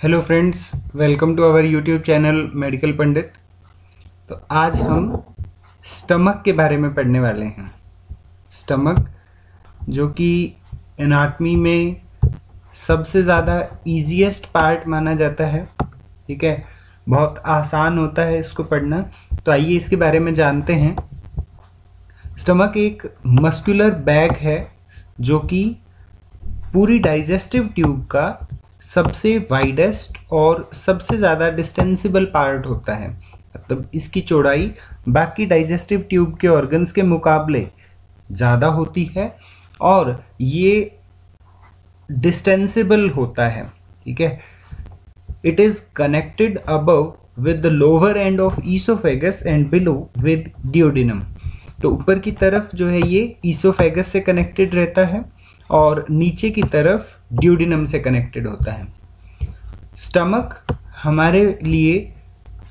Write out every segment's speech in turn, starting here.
Hello friends, welcome to our YouTube channel medical Pandit. तो आज हम स्टमक के बारे में पढ़ने वाले हैं। स्टमक जो कि एनाटमी में सबसे ज़्यादा ईजीएस्ट पार्ट माना जाता है। ठीक है, बहुत आसान होता है इसको पढ़ना। तो आइए इसके बारे में जानते हैं। स्टमक एक मस्कुलर बैग है जो कि पूरी डाइजेस्टिव ट्यूब का सबसे वाइडेस्ट और सबसे ज़्यादा डिस्टेंसिबल पार्ट होता है। मतलब इसकी चौड़ाई बाकी डाइजेस्टिव ट्यूब के ऑर्गन्स के मुकाबले ज़्यादा होती है और ये डिस्टेंसिबल होता है। ठीक है, it is connected above with the lower end of oesophagus and below with duodenum. तो ऊपर की तरफ जो है ये ईसोफेगस से कनेक्टेड रहता है और नीचे की तरफ ड्यूडिनम से कनेक्टेड होता है। स्टमक हमारे लिए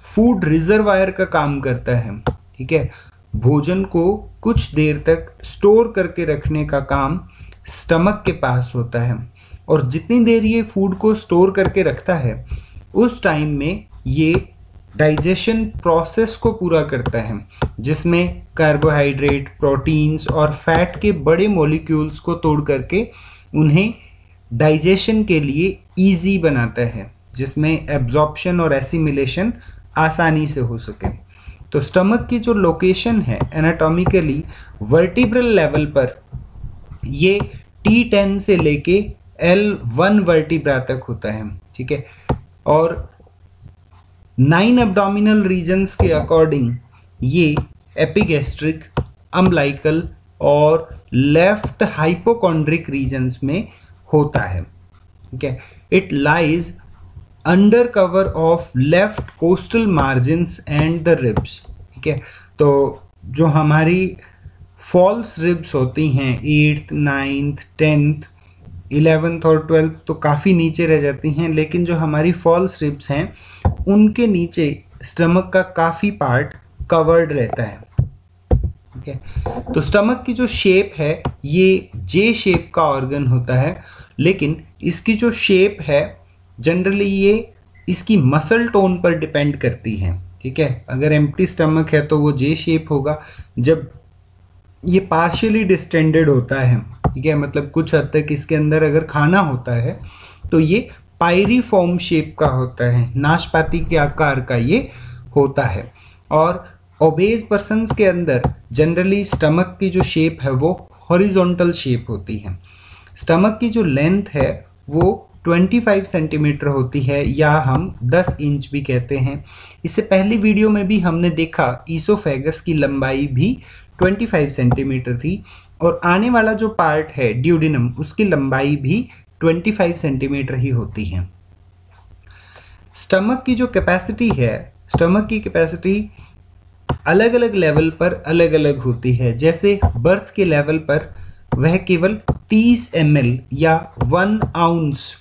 फूड रिजर्वायर का काम करता है। ठीक है, भोजन को कुछ देर तक स्टोर करके रखने का काम स्टमक के पास होता है और जितनी देर ये फूड को स्टोर करके रखता है उस टाइम में ये डाइजेशन प्रोसेस को पूरा करता है, जिसमें कार्बोहाइड्रेट, प्रोटीन्स और फैट के बड़े मॉलिक्यूल्स को तोड़ करके उन्हें डाइजेशन के लिए इजी बनाता है, जिसमें एब्जॉर्प्शन और एसिमिलेशन आसानी से हो सके। तो स्टमक की जो लोकेशन है एनाटॉमिकली वर्टिब्रल लेवल पर ये T10 से लेके L1 वर्टिब्रा तक होता है। ठीक है, और 9 एब्डोमिनल रीजन्स के अकॉर्डिंग ये एपिगैस्ट्रिक, अम्बिलिकल और लेफ्ट हाइपोकॉन्ड्रिक रीजन्स में होता है। ठीक है, it lies under cover of left coastal margins and the ribs. ठीक है, तो जो हमारी फॉल्स रिब्स होती हैं 8th, 9th, 10th, 11th और 12th तो काफ़ी नीचे रह जाती हैं, लेकिन जो हमारी फॉल्स रिब्स हैं उनके नीचे स्टमक का काफ़ी पार्ट कवर्ड रहता है। ठीक है, तो स्टमक की जो शेप है ये जे शेप का ऑर्गन होता है, लेकिन इसकी जो शेप है जनरली ये इसकी मसल टोन पर डिपेंड करती है। ठीक है, अगर एम्प्टी स्टमक है तो वो जे शेप होगा। जब ये पार्शियली डिस्टेंडेड होता है, ठीक है, मतलब कुछ हद तक इसके अंदर अगर खाना होता है तो ये पायरीफॉर्म शेप का होता है, नाशपाती के आकार का ये होता है। और ओबेज पर्सन्स के अंदर जनरली स्टमक की जो शेप है वो हॉरिजॉन्टल शेप होती है। स्टमक की जो लेंथ है वो 25 सेंटीमीटर होती है, या हम 10 इंच भी कहते हैं। इससे पहली वीडियो में भी हमने देखा ईसोफेगस की लंबाई भी 25 सेंटीमीटर थी, और आने वाला जो पार्ट है ड्यूडिनम उसकी लंबाई भी 25 सेंटीमीटर ही होती है। स्टमक की जो कैपेसिटी है, स्टमक की कैपेसिटी अलग अलग लेवल पर अलग अलग होती है। जैसे बर्थ के लेवल पर वह केवल 30 ml या 1 आउंस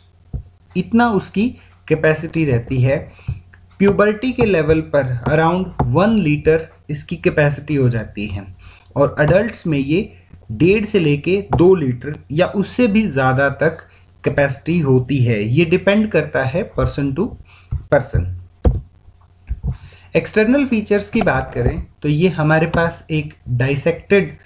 इतना उसकी कैपेसिटी रहती है। प्यूबर्टी के लेवल पर अराउंड 1 लीटर इसकी कैपेसिटी हो जाती है, और अडल्ट्स में ये 1.5 से लेके 2 लीटर या उससे भी ज़्यादा तक कैपेसिटी होती है। ये डिपेंड करता है person to person. External features की बात करें तो ये हमारे पास एक डाइसेक्टेड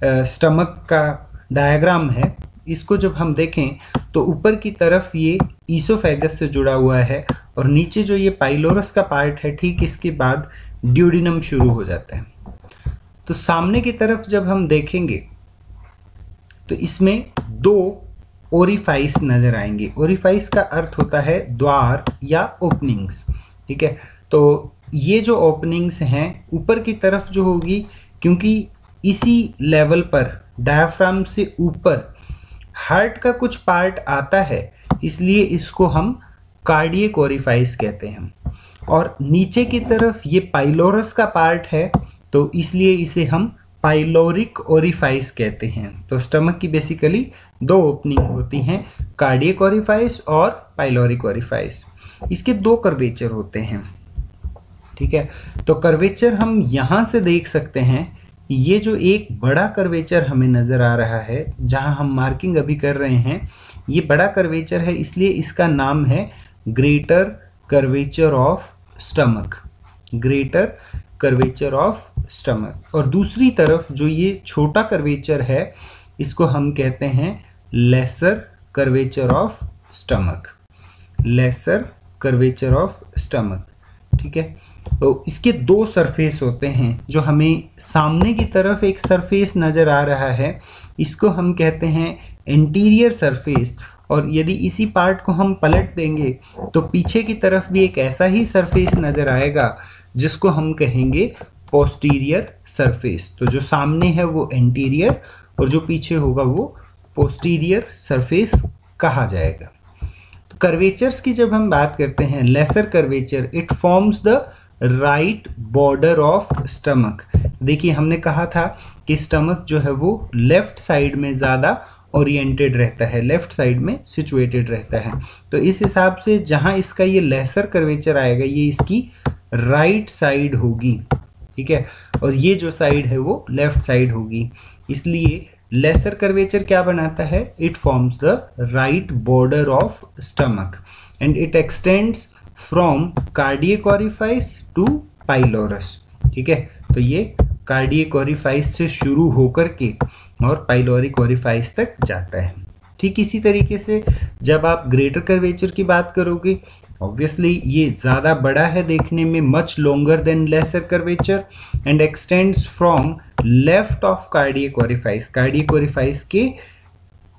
स्टमक का डायग्राम है। इसको जब हम देखें तो ऊपर की तरफ ये ईसोफेगस से जुड़ा हुआ है और नीचे जो ये पाइलोरस का पार्ट है ठीक इसके बाद ड्यूडिनम शुरू हो जाता है। तो सामने की तरफ जब हम देखेंगे तो इसमें 2 ओरिफाइस नजर आएंगे। ओरिफाइस का अर्थ होता है द्वार या ओपनिंग्स। ठीक है, तो ये जो ओपनिंग्स हैं ऊपर की तरफ जो होगी, क्योंकि इसी लेवल पर डायफ्राम से ऊपर हार्ट का कुछ पार्ट आता है, इसलिए इसको हम कार्डियक ओरिफाइस कहते हैं। और नीचे की तरफ ये पाइलोरस का पार्ट है, तो इसलिए इसे हम पाइलोरिक ओरिफाइस कहते हैं। तो स्टमक की बेसिकली 2 ओपनिंग होती हैं, कार्डियक ओरिफाइस और पाइलोरिक ओरिफाइस। इसके 2 कर्वेचर होते हैं। ठीक है, तो कर्वेचर हम यहाँ से देख सकते हैं। ये जो एक बड़ा कर्वेचर हमें नज़र आ रहा है, जहाँ हम मार्किंग अभी कर रहे हैं, ये बड़ा कर्वेचर है, इसलिए इसका नाम है greater curvature of stomach, greater curvature of stomach. और दूसरी तरफ जो ये छोटा कर्वेचर है इसको हम कहते हैं lesser curvature of stomach, lesser curvature of stomach. ठीक है, तो इसके दो सरफेस होते हैं। जो हमें सामने की तरफ एक सरफेस नज़र आ रहा है इसको हम कहते हैं एंटीरियर सरफेस, और यदि इसी पार्ट को हम पलट देंगे तो पीछे की तरफ भी एक ऐसा ही सरफेस नज़र आएगा जिसको हम कहेंगे पोस्टीरियर सरफेस। तो जो सामने है वो एंटीरियर और जो पीछे होगा वो पोस्टीरियर सरफेस कहा जाएगा। तो कर्वेचर्स की जब हम बात करते हैं, lesser curvature it forms the right border of stomach. देखिए हमने कहा था कि स्टमक जो है वो लेफ्ट साइड में ज़्यादा ओरिएंटेड रहता है, लेफ्ट साइड में सिचुएटेड रहता है। तो इस हिसाब से जहाँ इसका ये लेसर कर्वेचर आएगा ये इसकी राइट साइड होगी। ठीक है, और ये जो साइड है वो लेफ्ट साइड होगी। इसलिए लेसर कर्वेचर क्या बनाता है, it forms the right border of stomach and it extends from cardiac orifice to pylorus. ठीक है, तो ये कार्डियक ओरिफाइस से शुरू होकर के और पाइलोरिक ओरिफाइस तक जाता है। ठीक इसी तरीके से जब आप ग्रेटर कर्वेचर की बात करोगे, ऑब्वियसली ये ज़्यादा बड़ा है देखने में, much longer than lesser curvature and extends from left of cardiac orifice, cardiac orifice के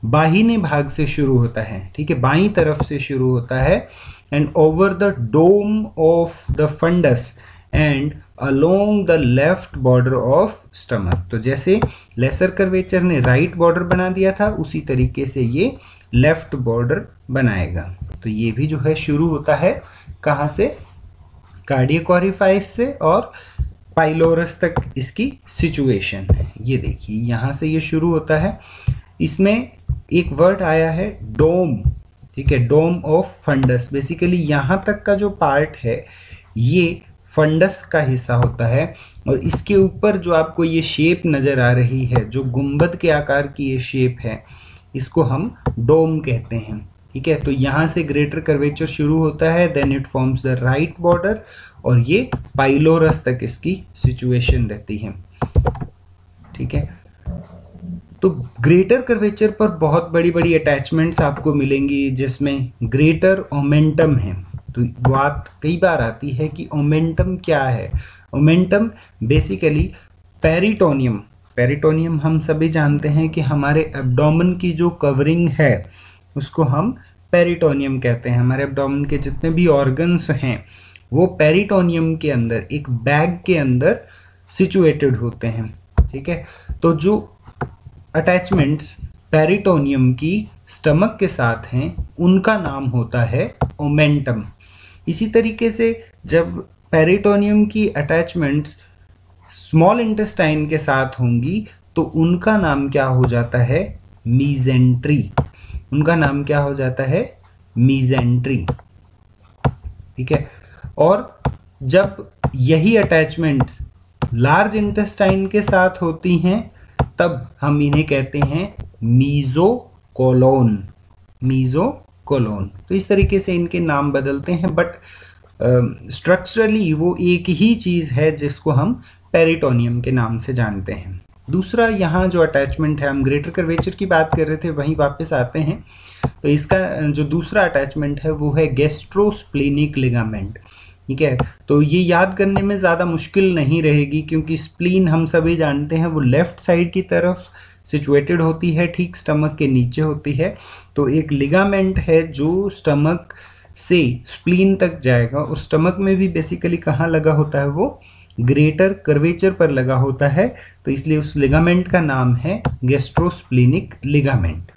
बाहिनी भाग से शुरू होता है। ठीक है, बाईं तरफ से शुरू होता है and over the dome of the fundus and along the left border of stomach. तो जैसे लेसर कर्वेचर ने राइट बॉर्डर बना दिया था उसी तरीके से ये लेफ्ट बॉर्डर बनाएगा। तो ये भी जो है शुरू होता है कहाँ से, कार्डियक ओरिफाइस से और पाइलोरस तक इसकी सिचुएशन है। ये देखिए यहाँ से ये शुरू होता है। इसमें एक वर्ड आया है डोम। ठीक है, डोम ऑफ फंडस, बेसिकली यहाँ तक का जो पार्ट है ये फंडस का हिस्सा होता है और इसके ऊपर जो आपको ये शेप नज़र आ रही है, जो गुंबद के आकार की ये शेप है, इसको हम डोम कहते हैं। ठीक है, तो यहाँ से ग्रेटर कर्वेचर शुरू होता है, then it forms the right border और ये पाइलोरस तक इसकी सिचुएशन रहती है। ठीक है, तो ग्रेटर कर्वेचर पर बहुत बड़ी बड़ी अटैचमेंट्स आपको मिलेंगी जिसमें ग्रेटर ओमेंटम है। तो बात कई बार आती है कि ओमेंटम क्या है। ओमेंटम बेसिकली पेरिटोनियम, पेरिटोनियम हम सभी जानते हैं कि हमारे एब्डोमेन की जो कवरिंग है उसको हम पेरिटोनियम कहते हैं। हमारे एब्डोमेन के जितने भी ऑर्गन्स हैं वो पेरिटोनियम के अंदर एक बैग के अंदर सिचुएटेड होते हैं। ठीक है, तो जो अटैचमेंट्स पेरिटोनियम की स्टमक के साथ हैं उनका नाम होता है ओमेंटम। इसी तरीके से जब पेरिटोनियम की अटैचमेंट्स स्मॉल इंटेस्टाइन के साथ होंगी तो उनका नाम क्या हो जाता है, मीजेंट्री। उनका नाम क्या हो जाता है, मीजेंट्री। ठीक है, और जब यही अटैचमेंट्स लार्ज इंटेस्टाइन के साथ होती हैं तब हम इन्हें कहते हैं मीजोकोलोन, मीजोकोलोन। तो इस तरीके से इनके नाम बदलते हैं बट स्ट्रक्चरली वो एक ही चीज़ है जिसको हम पेरिटोनियम के नाम से जानते हैं। दूसरा यहाँ जो अटैचमेंट है, हम ग्रेटर कर्वेचर की बात कर रहे थे वहीं वापस आते हैं। तो इसका जो दूसरा अटैचमेंट है वो है गैस्ट्रोस्प्लेनिक लिगामेंट। ठीक है, तो ये याद करने में ज़्यादा मुश्किल नहीं रहेगी क्योंकि स्प्लीन हम सभी जानते हैं वो लेफ़्ट साइड की तरफ सिचुएटेड होती है, ठीक स्टमक के नीचे होती है। तो एक लिगामेंट है जो स्टमक से स्प्लीन तक जाएगा और स्टमक में भी बेसिकली कहाँ लगा होता है, वो ग्रेटर कर्वेचर पर लगा होता है। तो इसलिए उस लिगामेंट का नाम है गैस्ट्रोस्प्लेनिक लिगामेंट।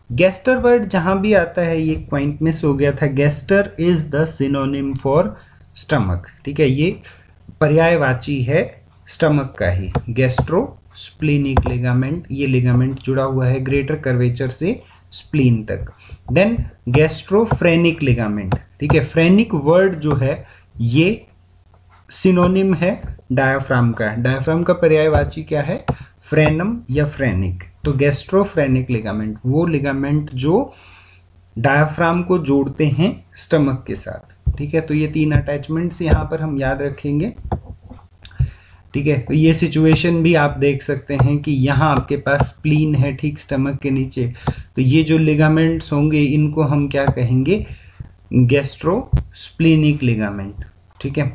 गैस्टर वर्ड जहाँ भी आता है, ये पॉइंट मिस हो गया था, gaster is the synonym for stomach. ठीक है, ये पर्यायवाची है स्टमक का ही। गैस्ट्रोस्प्लेनिक लिगामेंट, ये लिगामेंट जुड़ा हुआ है ग्रेटर कर्वेचर से स्प्लीन तक। Then gastrophrenic ligament. ठीक है, फ्रेनिक वर्ड जो है ये सिनोनिम है डायाफ्राम का। डायाफ्राम का पर्यायवाची क्या है, फ्रेनम या फ्रेनिक। तो गैस्ट्रोफ्रेनिक लिगामेंट वो लिगामेंट जो डायाफ्राम को जोड़ते हैं स्टमक के साथ। ठीक है, तो ये 3 अटैचमेंट्स यहाँ पर हम याद रखेंगे। ठीक है, तो ये सिचुएशन भी आप देख सकते हैं कि यहाँ आपके पास स्प्लीन है ठीक स्टमक के नीचे, तो ये जो लिगामेंट्स होंगे इनको हम क्या कहेंगे, गैस्ट्रोस्प्लीनिक लिगामेंट। ठीक है,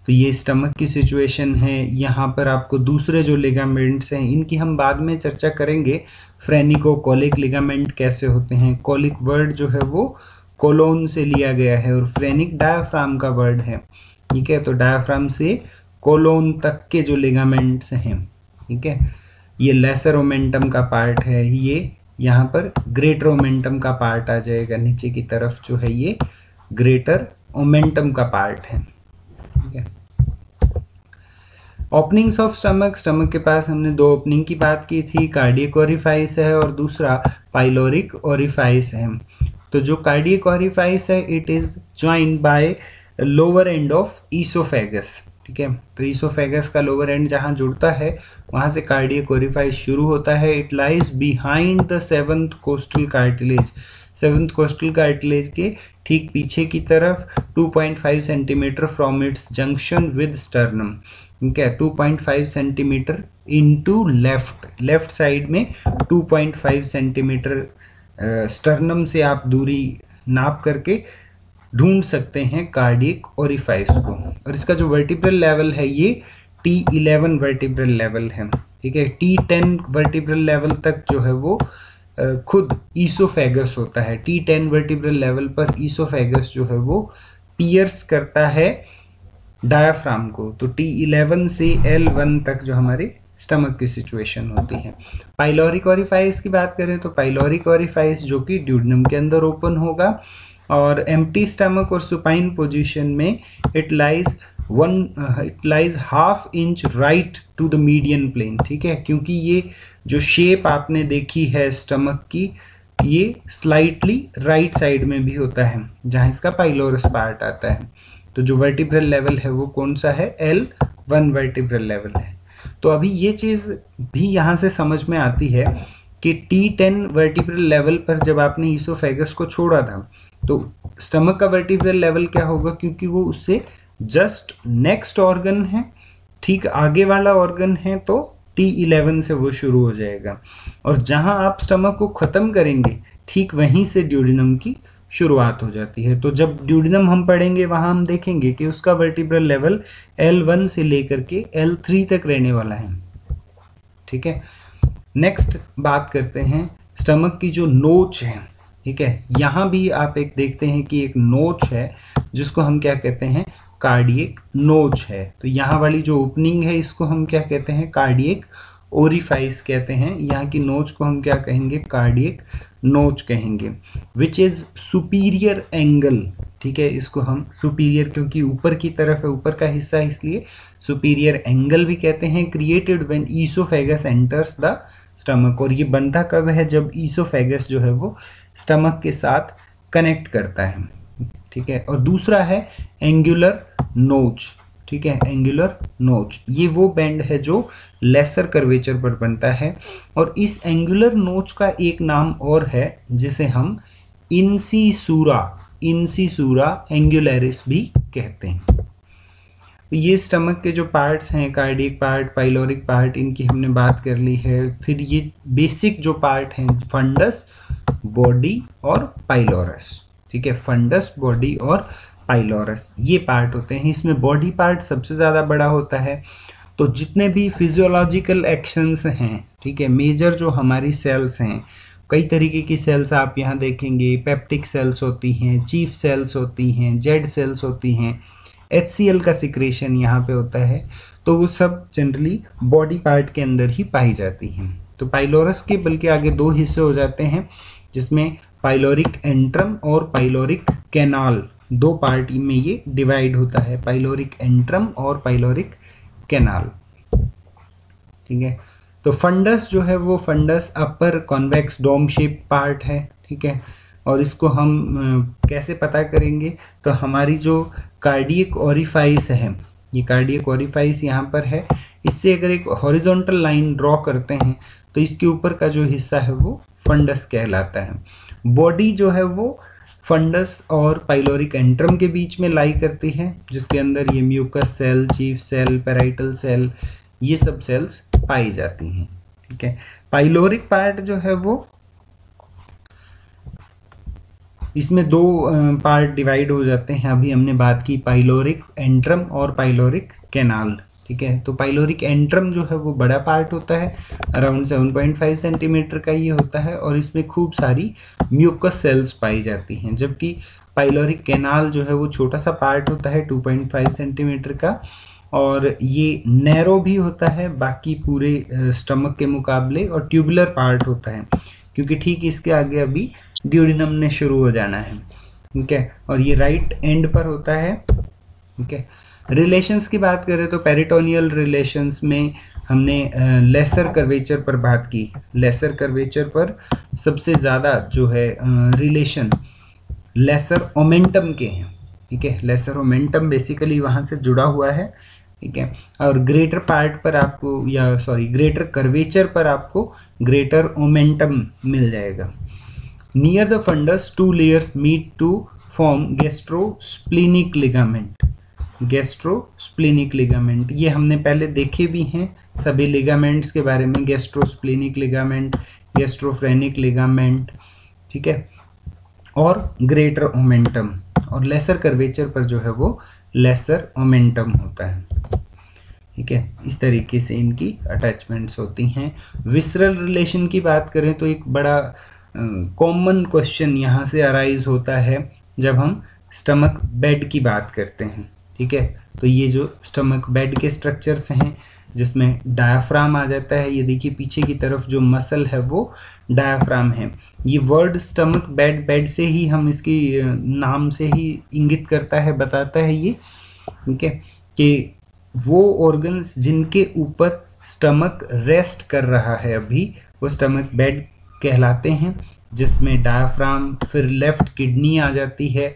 तो ये स्टमक की सिचुएशन है। यहाँ पर आपको दूसरे जो लिगामेंट्स हैं इनकी हम बाद में चर्चा करेंगे, फ्रेनिको-कॉलिक लिगामेंट कैसे होते हैं। कॉलिक वर्ड जो है वो कोलोन से लिया गया है और फ्रेनिक डायाफ्राम का वर्ड है। ठीक है, तो डायाफ्राम से कोलोन तक के जो लिगामेंट्स हैं, ठीक है, ये लेसर ओमेंटम का पार्ट है, ये यहाँ पर ग्रेटर ओमेंटम का पार्ट आ जाएगा। नीचे की तरफ जो है ये ग्रेटर ओमेंटम का पार्ट है। ठीक है, ओपनिंग्स ऑफ स्टमक, स्टमक के पास हमने 2 ओपनिंग की बात की थी, कार्डियक ओरिफाइस है और दूसरा पाइलोरिक ओरिफाइस है। तो जो कार्डियक ओरिफाइस है it is joined by lower end of oesophagus. ठीक है, तो ईसोफेगस का लोअर एंड जहाँ जुड़ता है वहाँ से कार्डियक ओरिफाइस शुरू होता है। It lies behind the 7th costal cartilage, 7th costal cartilage के ठीक पीछे की तरफ 2.5 centimetre from its junction with sternum. ठीक है, 2.5 सेंटीमीटर इनटू लेफ्ट साइड में 2.5 सेंटीमीटर स्टर्नम से आप दूरी नाप करके ढूंढ सकते हैं कार्डियक ओरिफाइस को। और इसका जो वर्टिब्रल लेवल है ये T11 वर्टिब्रल लेवल है। ठीक है, T10 वर्टिब्रल लेवल तक जो है वो खुद ईसोफेगस होता है। T10 वर्टिब्रल लेवल पर ईसोफेगस जो है वो पियर्स करता है डायाफ्राम को। तो T11 से L1 तक जो हमारे स्टमक की सिचुएशन होती है। पाइलोरिक ओरिफाइस की बात करें तो पाइलोरिक ओरिफाइस जो कि ड्यूडेनम के अंदर ओपन होगा और एम्प्टी स्टमक और सुपाइन पोजीशन में it lies half inch right to the median plane. ठीक है, क्योंकि ये जो शेप आपने देखी है स्टमक की ये स्लाइटली राइट साइड में भी होता है जहाँ इसका पाइलोरस पार्ट आता है। तो जो वर्टिब्रल लेवल है वो कौन सा है, L1 वर्टिब्रल लेवल है। तो अभी ये चीज़ भी यहाँ से समझ में आती है कि T10 वर्टिब्रल लेवल पर जब आपने ईसोफेगस को छोड़ा था तो स्टमक का वर्टिब्रल लेवल क्या होगा, क्योंकि वो उससे जस्ट नेक्स्ट ऑर्गन है, ठीक आगे वाला ऑर्गन है, तो T11 से वो शुरू हो जाएगा और जहां आप स्टमक को ख़त्म करेंगे ठीक वहीं से ड्यूडेनम की शुरुआत हो जाती है। तो जब ड्यूडेनम हम पढ़ेंगे वहां हम देखेंगे कि उसका वर्टिब्रल लेवल L1 से लेकर के L3 तक रहने वाला है। ठीक है, नेक्स्ट बात करते हैं स्टमक की जो नोच है। ठीक है, यहाँ भी आप एक देखते हैं कि एक नोच है जिसको हम क्या कहते हैं, कार्डियक नोच है। तो यहाँ वाली जो ओपनिंग है इसको हम क्या कहते हैं, कार्डियक ओरिफाइस कहते हैं। यहाँ की नोच को हम क्या कहेंगे, कार्डियक नोच कहेंगे, विच इज सुपीरियर एंगल। ठीक है, इसको हम सुपीरियर क्योंकि ऊपर की तरफ है, ऊपर का हिस्सा इसलिए सुपीरियर एंगल भी कहते हैं। Created when oesophagus enters the stomach, और ये बनता कब है, जब ईसोफेगस जो है वो स्टमक के साथ कनेक्ट करता है। ठीक है, और दूसरा है एंगुलर नोच। ठीक है, एंगुलर नोच ये वो बेंड है जो लेसर कर्वेचर पर बनता है और इस एंगुलर नोच का एक नाम और है जिसे हम इंसिसूरा एंगुलरिस भी कहते हैं। तो ये स्टमक के जो पार्ट्स हैं, कार्डियक पार्ट, पाइलोरिक पार्ट, इनकी हमने बात कर ली है। फिर ये बेसिक जो पार्ट हैं, फंडस, बॉडी और पाइलोरस। ठीक है, फंडस, बॉडी और पाइलोरस ये पार्ट होते हैं। इसमें बॉडी पार्ट सबसे ज़्यादा बड़ा होता है। तो जितने भी फिजियोलॉजिकल एक्शंस हैं, ठीक है, मेजर जो हमारी सेल्स हैं, कई तरीके की सेल्स आप यहाँ देखेंगे, पेप्टिक सेल्स होती हैं, चीफ सेल्स होती हैं, जेड सेल्स होती हैं, HCl का सिक्रेशन यहाँ पे होता है। तो वो सब जनरली बॉडी पार्ट के अंदर ही पाई जाती हैं। तो पाइलोरस के बल्कि आगे 2 हिस्से हो जाते हैं जिसमें पाइलोरिक एंट्रम और पाइलोरिक कैनाल, 2 पार्ट में ये डिवाइड होता है, पाइलोरिक एंट्रम और पाइलोरिक कैनाल। ठीक है, तो फंडस जो है वो फंडस अपर कॉन्वेक्स डोम शेप पार्ट है। ठीक है, और इसको हम कैसे पता करेंगे, तो हमारी जो कार्डियक ओरिफाइस है, ये कार्डियक ओरिफाइस यहाँ पर है, इससे अगर एक हॉरिजॉन्टल लाइन ड्रॉ करते हैं तो इसके ऊपर का जो हिस्सा है वो फंडस कहलाता है। बॉडी जो है वो फंडस और पाइलोरिक एंट्रम के बीच में लाई करती है, जिसके अंदर ये mucus cell, chief cell, parietal cell, ये सब सेल्स पाई जाती हैं। ठीक है, पाइलोरिक पार्ट जो है वो, इसमें दो पार्ट डिवाइड हो जाते हैं। अभी हमने बात की पाइलोरिक एंट्रम और पाइलोरिक कैनाल। ठीक है, तो पाइलोरिक एंट्रम जो है वो बड़ा पार्ट होता है, अराउंड 7.5 सेंटीमीटर का ये होता है, और इसमें खूब सारी म्यूकस सेल्स पाई जाती हैं। जबकि पाइलोरिक कैनाल जो है वो छोटा सा पार्ट होता है 2.5 सेंटीमीटर का, और ये नैरो भी होता है बाकी पूरे स्टमक के मुकाबले, और ट्यूबुलर पार्ट होता है, क्योंकि ठीक इसके आगे अभी ड्यूडिनम ने शुरू हो जाना है। ठीक है, और ये राइट एंड पर होता है। ठीक है, रिलेशंस की बात करें तो पेरिटोनियल रिलेशंस में हमने लेसर कर्वेचर पर बात की। लेसर कर्वेचर पर सबसे ज़्यादा जो है रिलेशन लेसर ओमेंटम के हैं। ठीक है, लेसर ओमेंटम बेसिकली वहाँ से जुड़ा हुआ है। ठीक है, और ग्रेटर पार्ट पर आपको, या सॉरी ग्रेटर कर्वेचर पर आपको ग्रेटर ओमेंटम मिल जाएगा। Near the fundus 2 layers meet to form gastrosplenic ligament. Gastrosplenic ligament ये हमने पहले देखे भी हैं सभी लिगामेंट्स के बारे में, गैस्ट्रोस्प्लीनिक लिगामेंट, गैस्ट्रोफ्रेनिक लिगामेंट। ठीक है, और ग्रेटर ओमेंटम, और लेसर कर्वेचर पर जो है वो लेसर ओमेंटम होता है। ठीक है, इस तरीके से इनकी अटैचमेंट्स होती हैं। विसरल रिलेशन की बात करें तो एक बड़ा कॉमन क्वेश्चन यहाँ से अराइज होता है जब हम स्टमक बेड की बात करते हैं। ठीक है, तो ये जो स्टमक बेड के स्ट्रक्चर्स हैं जिसमें डायाफ्राम आ जाता है, ये देखिए पीछे की तरफ जो मसल है वो डायाफ्राम है। ये वर्ड स्टमक बेड, बेड से ही हम इसकी नाम से ही इंगित करता है, बताता है ये। ठीक है, कि वो ऑर्गन्स जिनके ऊपर स्टमक रेस्ट कर रहा है अभी, वो स्टमक बेड कहलाते हैं, जिसमें डायाफ्राम, फिर लेफ्ट किडनी आ जाती है।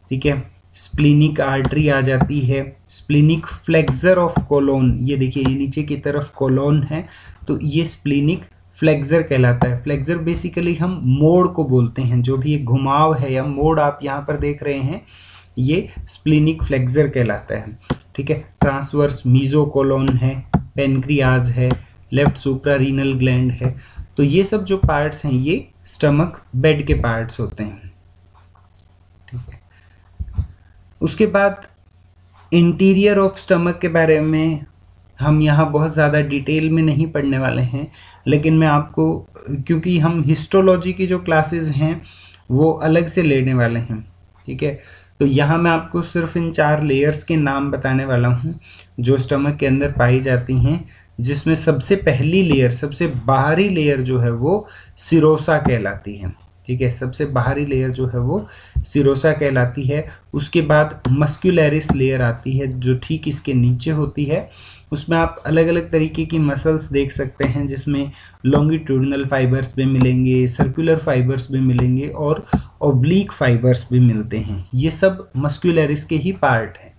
ठीक है, स्प्लीनिक आर्टरी आ जाती है, स्प्लीनिक फ्लेक्सर ऑफ कोलोन, ये देखिए ये नीचे की तरफ कोलोन है, तो ये स्प्लीनिक फ्लेक्सर कहलाता है। फ्लेक्सर बेसिकली हम मोड़ को बोलते हैं, जो भी एक घुमाव है या मोड़ आप यहाँ पर देख रहे हैं, ये स्प्लीनिक फ्लेक्सर कहलाता है। ठीक है, ट्रांसवर्स मीजोकोलोन है, पेनक्रियाज है, लेफ्ट सुप्रारीनल ग्लैंड है, तो ये सब जो पार्ट्स हैं ये स्टमक बेड के पार्ट्स होते हैं। ठीक है, उसके बाद इंटीरियर ऑफ स्टमक के बारे में हम यहाँ बहुत ज़्यादा डिटेल में नहीं पढ़ने वाले हैं, लेकिन मैं आपको, क्योंकि हम हिस्टोलॉजी की जो क्लासेस हैं वो अलग से लेने वाले हैं। ठीक है, तो यहाँ मैं आपको सिर्फ इन 4 लेयर्स के नाम बताने वाला हूँ जो स्टमक के अंदर पाई जाती हैं, जिसमें सबसे पहली लेयर, सबसे बाहरी लेयर जो है वो सिरोसा कहलाती है। ठीक है, सबसे बाहरी लेयर जो है वो सिरोसा कहलाती है। उसके बाद मस्कुलरिस लेयर आती है जो ठीक इसके नीचे होती है। उसमें आप अलग अलग तरीके की मसल्स देख सकते हैं, जिसमें लॉन्गिट्यूडिनल फाइबर्स भी मिलेंगे, सर्कुलर फाइबर्स भी मिलेंगे, और ऑब्लिक फाइबर्स भी मिलते हैं। ये सब मस्कुलरिस के ही पार्ट हैं।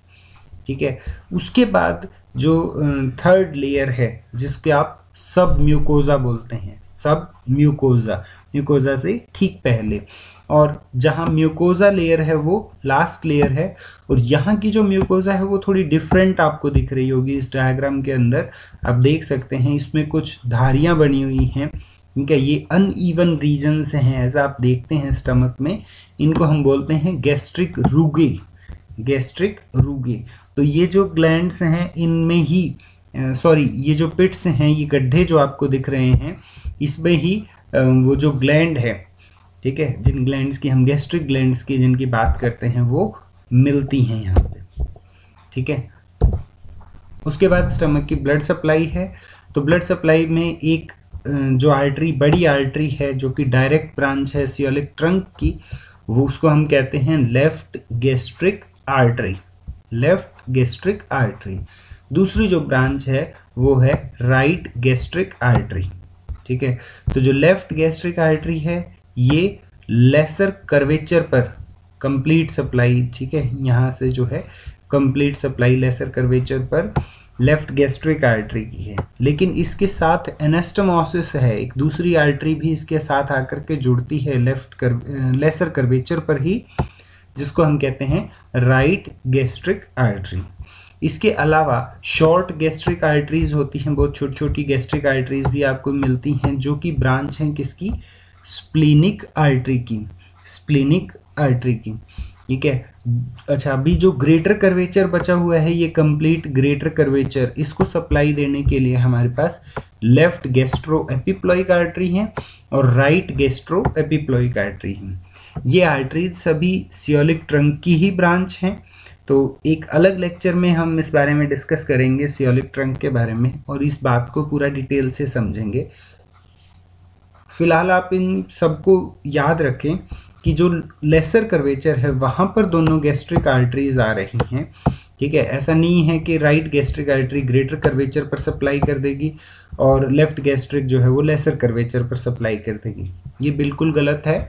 ठीक है, उसके बाद जो थर्ड लेयर है जिसके आप सब म्यूकोजा बोलते हैं, सब म्यूकोजा, म्यूकोजा से ठीक पहले, और जहाँ म्यूकोजा लेयर है वो लास्ट लेयर है, और यहाँ की जो म्यूकोजा है वो थोड़ी डिफरेंट आपको दिख रही होगी इस डायग्राम के अंदर। आप देख सकते हैं इसमें कुछ धारियाँ बनी हुई हैं। ठीक है, ये अनइवन रीजन्स हैं, ऐसा आप देखते हैं स्टमक में, इनको हम बोलते हैं गैस्ट्रिक रूगे, गैस्ट्रिक रूगे। तो ये जो ग्लैंड्स हैं इनमें ही ये जो पिट्स हैं, ये गड्ढे जो आपको दिख रहे हैं, इसमें ही वो जो ग्लैंड है, ठीक है, जिन ग्लैंड्स की हम गैस्ट्रिक ग्लैंड्स की जिनकी बात करते हैं वो मिलती हैं यहाँ पे। ठीक है, उसके बाद स्टमक की ब्लड सप्लाई है। तो ब्लड सप्लाई में एक जो आर्टरी, बड़ी आर्टरी है जो कि डायरेक्ट ब्रांच है सियोलिक ट्रंक की, वो उसको हम कहते हैं left gastric artery, left gastric artery. दूसरी जो ब्रांच है वो है राइट गैस्ट्रिक आर्टरी। ठीक है, तो जो लेफ्ट गैस्ट्रिक आर्टरी है ये लेसर कर्वेचर पर कंप्लीट सप्लाई, ठीक है, यहाँ से जो है कंप्लीट सप्लाई लेसर कर्वेचर पर लेफ्ट गैस्ट्रिक आर्टरी की है। लेकिन इसके साथ एनास्टोमोसिस है, एक दूसरी आर्टरी भी इसके साथ आकर के जुड़ती है लेसर कर्वेचर पर ही, जिसको हम कहते हैं राइट गैस्ट्रिक आर्टरी। इसके अलावा शॉर्ट गैस्ट्रिक आर्टरीज होती हैं, बहुत छोटी छोटी गैस्ट्रिक आर्टरीज भी आपको मिलती हैं, जो कि ब्रांच हैं किसकी, स्प्लीनिक आर्टरी की, स्प्लीनिक आर्टरी की। ठीक है। अच्छा, अभी जो ग्रेटर कर्वेचर बचा हुआ है, ये कंप्लीट ग्रेटर कर्वेचर, इसको सप्लाई देने के लिए हमारे पास लेफ्ट गैस्ट्रो एपिप्लॉइक आर्टरी है और राइट गैस्ट्रो एपिप्लॉइक आर्टरी है। ये आर्टरीज सभी सियोलिक ट्रंक की ही ब्रांच हैं। तो एक अलग लेक्चर में हम इस बारे में डिस्कस करेंगे सियोलिक ट्रंक के बारे में, और इस बात को पूरा डिटेल से समझेंगे। फिलहाल आप इन सबको याद रखें कि जो लेसर कर्वेचर है वहाँ पर दोनों गैस्ट्रिक आर्टरीज आ रही हैं। ठीक है, ऐसा नहीं है कि right gastric artery greater curvature पर सप्लाई कर देगी और लेफ्ट गैस्ट्रिक जो है वो लेसर कर्वेचर पर सप्लाई कर देगी, ये बिल्कुल गलत है।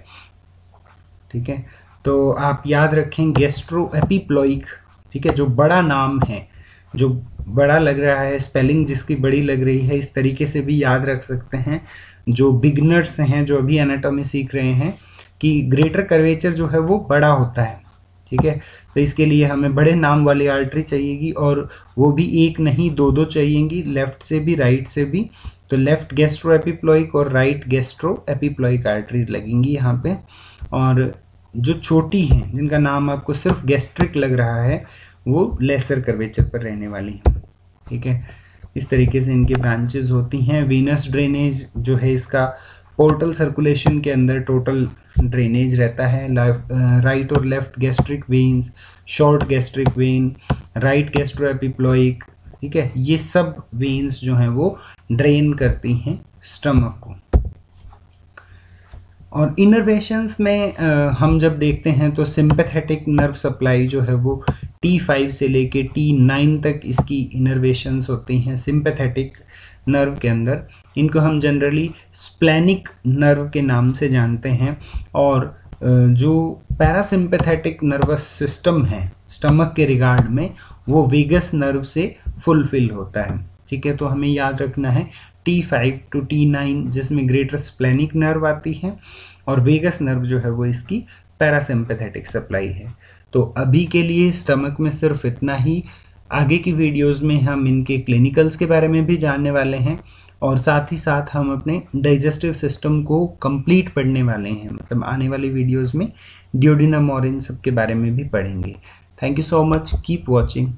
ठीक है, तो आप याद रखें गैस्ट्रो एपिप्लॉइक, ठीक है, जो बड़ा नाम है, जो बड़ा लग रहा है, स्पेलिंग जिसकी बड़ी लग रही है, इस तरीके से भी याद रख सकते हैं जो बिगनर्स हैं, जो अभी एनाटॉमी सीख रहे हैं, कि ग्रेटर कर्वेचर जो है वो बड़ा होता है। ठीक है, तो इसके लिए हमें बड़े नाम वाली आर्टरी चाहिएगी, और वो भी एक नहीं दो चाहिएंगी, लेफ्ट से भी राइट से भी। तो लेफ्ट गैस्ट्रो एपिप्लॉइक और राइट गैस्ट्रो एपिप्लॉइक आर्टरी लगेंगी यहाँ पे। और जो छोटी हैं, जिनका नाम आपको सिर्फ गैस्ट्रिक लग रहा है, वो लेसर कर्वेचर पर रहने वाली हैं। ठीक है, इस तरीके से इनकी ब्रांचेस होती हैं। वीनस ड्रेनेज जो है, इसका पोर्टल सर्कुलेशन के अंदर टोटल ड्रेनेज रहता है। राइट और left gastric veins, short gastric when, right gastro epiploic, ठीक है, ये सब वेन्स जो हैं वो ड्रेन करती हैं स्टमक को। और इनर्वेशंस में हम जब देखते हैं तो सिंपैथेटिक नर्व सप्लाई जो है वो T5 से लेके T9 तक इसकी इनर्वेशंस होती हैं सिंपैथेटिक नर्व के अंदर। इनको हम जनरली स्प्लेनिक नर्व के नाम से जानते हैं। और जो पैरासिम्पैथेटिक नर्वस सिस्टम है स्टमक के रिगार्ड में, वो वेगस नर्व से फुलफिल होता है। ठीक है, तो हमें याद रखना है T5 to T9 जिसमें ग्रेटर स्प्लेनिक नर्व आती है, और वेगस नर्व जो है वो इसकी पैरासिम्पैथेटिक सप्लाई है। तो अभी के लिए स्टमक में सिर्फ इतना ही। आगे की वीडियोस में हम इनके क्लिनिकल्स के बारे में भी जानने वाले हैं, और साथ ही साथ हम अपने डाइजेस्टिव सिस्टम को कंप्लीट पढ़ने वाले हैं। मतलब आने वाली वीडियोस में ड्यूडेनम और इन सब के बारे में भी पढ़ेंगे। Thank you so much, keep watching.